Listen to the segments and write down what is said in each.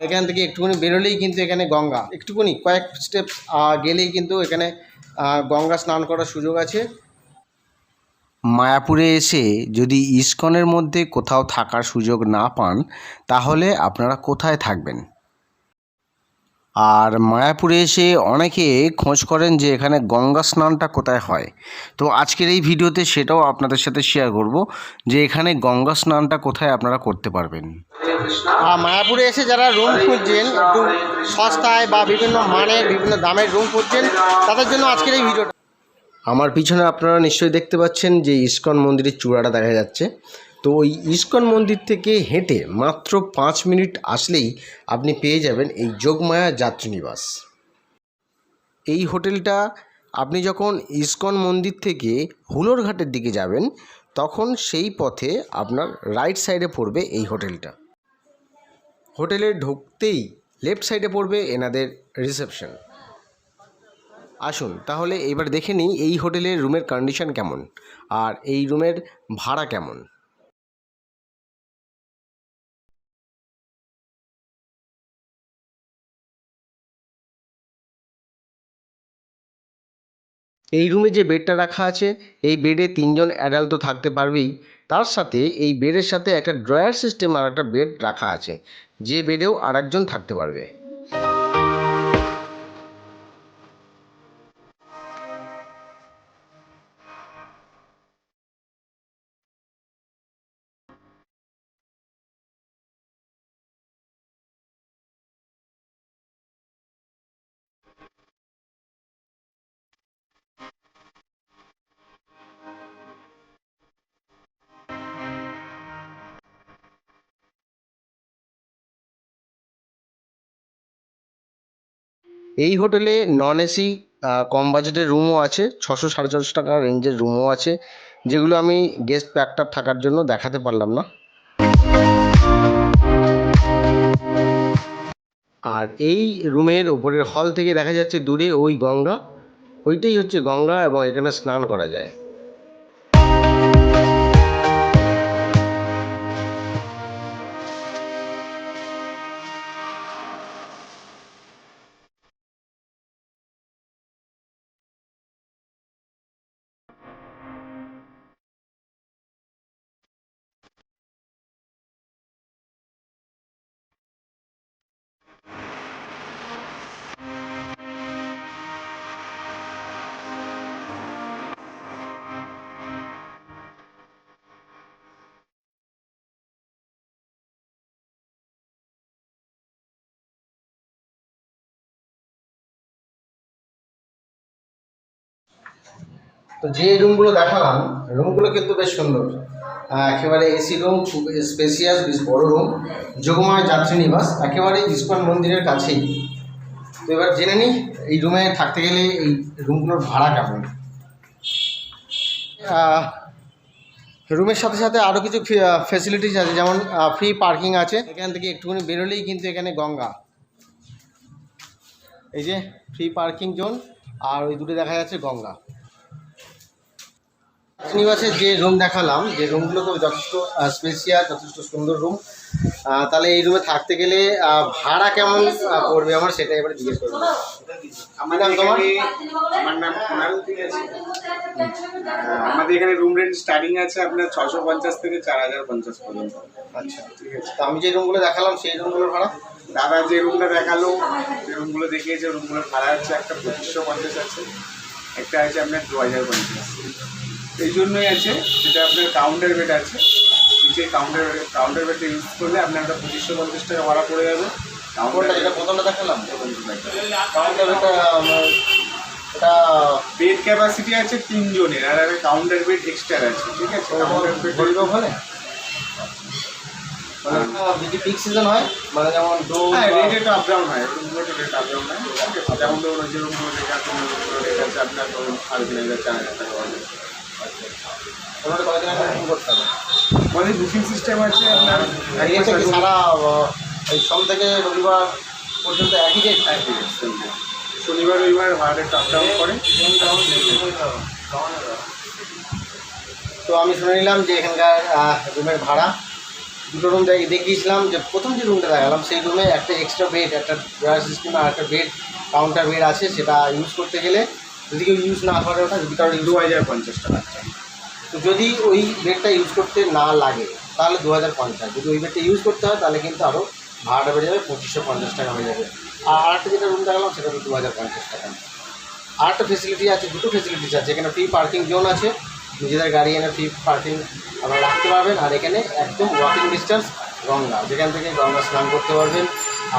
এখান থেকে একটুখানি বেরোলেই কিন্তু এখানে গঙ্গা, একটুখানি কয়েক স্টেপস গেলেই কিন্তু এখানে গঙ্গা স্নান করার সুযোগ আছে। মায়াপুরে এসে যদি ইস্কনের মধ্যে কোথাও থাকার সুযোগ না পান তাহলে আপনারা কোথায় থাকবেন? আর মায়াপুরে এসে অনেকে খোঁজ করেন যে এখানে গঙ্গা স্নানটা কোথায় হয়। তো আজকের এই ভিডিওতে সেটাও আপনাদের সাথে শেয়ার করব যে এখানে গঙ্গা স্নানটা কোথায় আপনারা করতে পারবেন। মায়াপুরে এসে যারা রুম খুঁজছেন একটু সস্তায় বা বিভিন্ন মানের বিভিন্ন দামের রুম খুঁজছেন তাদের জন্য আজকের এই ভিডিওটা। আমার পিছনে আপনারা নিশ্চয়ই দেখতে পাচ্ছেন যে ইস্কন মন্দিরের চূড়াটা দেখা যাচ্ছে। তো ওই ইস্কন মন্দির থেকে হেঁটে মাত্র 5 মিনিট আসলেই আপনি পেয়ে যাবেন এই যোগমায়া যাত্রীনিবাস। এই হোটেলটা আপনি যখন ইস্কন মন্দির থেকে হুলোর ঘাটের দিকে যাবেন তখন সেই পথে আপনার রাইট সাইডে পড়বে এই হোটেলটা। হোটেলে ঢুকতেই লেফট সাইডে পড়বে এনাদের রিসেপশন। আসুন তাহলে এবার দেখে নিই এই হোটেলের রুমের কন্ডিশন কেমন আর এই রুমের ভাড়া কেমন। এই রুমে যে বেডটা রাখা আছে এই বেডে 3 জন অ্যাডাল্ট তো থাকতে পারবেই, তার সাথে এই বেডের সাথে একটা ড্রয়ার সিস্টেম আর একটা বেড রাখা আছে, যে বেডেও আর একজন থাকতে পারবে। এই হোটেলে নন এসি কম বাজেটের রুমও আছে, 600-650 টাকা রেঞ্জের রুমও আছে, যেগুলো আমি গেস্ট প্যাকড থাকার জন্য দেখাতে পারলাম না। আর এই রুমের ওপরের হল থেকে দেখা যাচ্ছে দূরে ওই গঙ্গা, ওইটাই হচ্ছে গঙ্গা এবং এখানে স্নান করা যায়। তো যে রুমগুলো দেখালাম রুমগুলো কিন্তু বেশ সুন্দর, একেবারে এসি রুম, খুব স্পেসিয়াস, বেশ বড় রুম, যোগমায়া যাত্রীনিবাস, একেবারে ইস্কন মন্দিরের কাছেই। তো এবার জেনে নিই এই রুমে থাকতে গেলে এই রুমগুলোর ভাড়া কেমন। রুমের সাথে সাথে আরও কিছু ফেসিলিটিস আছে, যেমন ফ্রি পার্কিং আছে। এখান থেকে একটুখানি বেরোলেই কিন্তু এখানে গঙ্গা, এই যে ফ্রি পার্কিং জোন, আর ওই দূরে দেখা যাচ্ছে গঙ্গা। নিবাসের যে রুম দেখালাম, যে রুমগুলো তো যথেষ্ট স্পেশিয়াস, যথেষ্ট সুন্দর রুম। তাহলে এই রুমে থাকতে গেলে ভাড়া কেমন পড়বে আমার সেটা এবারে জিজ্ঞেস করবো। আমার নাম কুণাল, ঠিক আছে। আমাদের এখানে রুম রেন্ট স্টার্টিং আছে আপনার 650 থেকে 4050 পর্যন্ত। আচ্ছা, ঠিক আছে। তো আমি যে রুমগুলো দেখালাম সেই রুমগুলোর ভাড়া? দাদা যে রুমটা দেখালো, যে রুমগুলো দেখিয়েছে, রুমগুলোর ভাড়া হচ্ছে একটা 2550 আছে, একটা আছে আপনার 2050। এই জন্যই আছে যেটা আপনার কাউন্টার বেড আছে, নিচে কাউন্টার বেডটা ইউজ করলে আপনার একটা 2550 টাকা ভাড়া পড়ে যাবে। কাউন্টারটা যেটা প্রথমটা দেখালাম, কাউন্টার বেডটা এটা বেড ক্যাপাসিটি আছে 3 জনের, আর কাউন্টার বেড এক্সট্রা আছে, ঠিক আছে। কাউন্টার বেড বলবে ওখানে মানে যদি পিক সিজন হয়, মানে যেমন রেট আপ ডাউন হয়, রুমগুলো রেট আপ ডাউন হয়, যেমন ধরুন যে রুমগুলো রেট আছে রেট আছে আপনার ধরুন 3500-4000 টাকা হবে। ওনারা কয়দিন আগে বুকিং করতে হবে? আমাদের বুকিং সিস্টেম আছে আপনার সারা এই সোম থেকে রবিবার পর্যন্ত একই ডেট। শনিবার রবিবার ভাড়া আপ ডাউন করে। তো আমি শুনে নিলাম যে এখানকার রুমের ভাড়া দুটো রুম দেখিয়েছিলাম, যে প্রথম যে রুমটা দেখালাম সেই রুমে একটা এক্সট্রা বেড, একটা ড্রয়ার সিস্টেম আর একটা বেড, কাউন্টার বেড আছে। সেটা ইউজ করতে গেলে যদি কেউ ইউজ না করে ওটা, যদি কারো 2050 টাকা। তো যদি ওই বেডটা ইউজ করতে না লাগে তাহলে 2050, যদি ওই বেডটা ইউজ করতে হয় তাহলে কিন্তু আরও ভাড়াটা বেড়ে যাবে, 2550 টাকা হয়ে যাবে। আর আরেকটা যেটা রুম দেখালাম সেটা তো 2050 টাকা। আরেকটা ফেসিলিটি আছে, দুটো ফেসিলিটিস আছে। এখানে ফ্রি পার্কিং জোন আছে, নিজেদের গাড়ি এনে ফ্রি পার্কিং আপনারা রাখতে পারবেন। আর এখানে একদম ওয়াকিং ডিস্টেন্স গঙ্গা, যেখান থেকে গঙ্গা স্নান করতে পারবেন।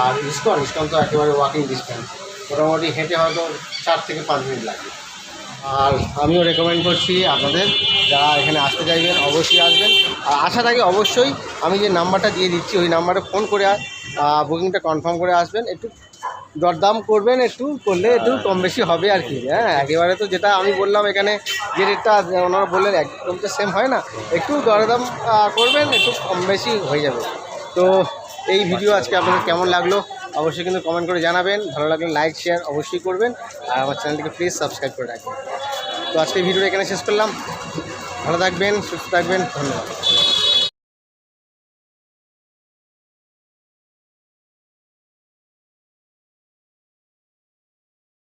আর ইস্কন তো একেবারে ওয়াকিং ডিস্টেন্স, মোটামুটি হেঁটে হয়তো 4 থেকে 5 মিনিট লাগে। আর আমিও রেকমেন্ড করছি আপনাদের, যারা এখানে আসতে চাইবেন অবশ্যই আসবেন। আর আসার আগে অবশ্যই আমি যে নাম্বারটা দিয়ে দিচ্ছি ওই নাম্বারে ফোন করে বুকিংটা কনফার্ম করে আসবেন। একটু দরদাম করবেন, একটু করলে একটু কম বেশি হবে আর কি। হ্যাঁ, একেবারে তো যেটা আমি বললাম এখানে যে রেটটা ওনারা বললেন একদম তো সেম হয় না, একটু দরদাম করবেন, একটু কম বেশি হয়ে যাবে। তো এই ভিডিও আজকে আপনাদের কেমন লাগলো অবশ্যই কিন্তু কমেন্ট করে জানাবেন। ভালো লাগলে লাইক শেয়ার অবশ্যই করবেন, আর আমার চ্যানেলটিকে প্লিজ সাবস্ক্রাইব করে রাখবেন। তো আজকে ভিডিওটা এখানে শেষ করলাম। ভালো থাকবেন, সুস্থ থাকবেন, ধন্যবাদ।